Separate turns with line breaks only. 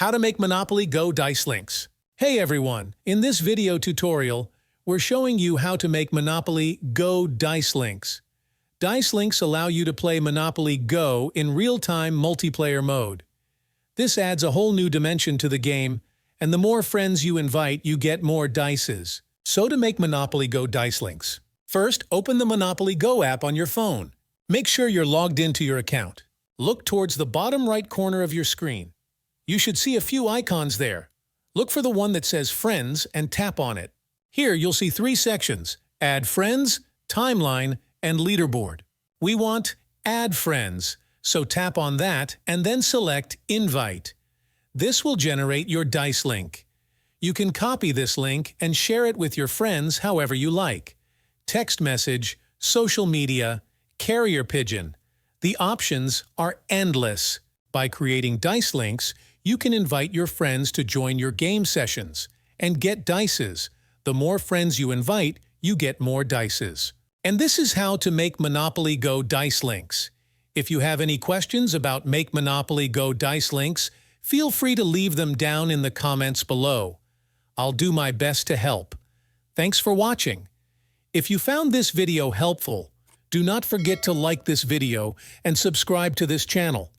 How to make Monopoly Go dice links. Hey everyone, in this video tutorial, we're showing you how to make Monopoly Go dice links. Dice links allow you to play Monopoly Go in real-time multiplayer mode. This adds a whole new dimension to the game, and the more friends you invite, you get more dices. So to make Monopoly Go dice links, first open the Monopoly Go app on your phone. Make sure you're logged into your account. Look towards the bottom right corner of your screen. You should see a few icons there. Look for the one that says Friends and tap on it. Here you'll see three sections: Add Friends, Timeline, and Leaderboard. We want Add Friends, so tap on that and then select Invite. This will generate your dice link. You can copy this link and share it with your friends however you like. Text message, social media, carrier pigeon. The options are endless. By creating dice links, you can invite your friends to join your game sessions and get dices. The more friends you invite, you get more dices. And this is how to make Monopoly Go dice links. If you have any questions about Make Monopoly Go dice links, feel free to leave them down in the comments below. I'll do my best to help. Thanks for watching. If you found this video helpful, do not forget to like this video and subscribe to this channel.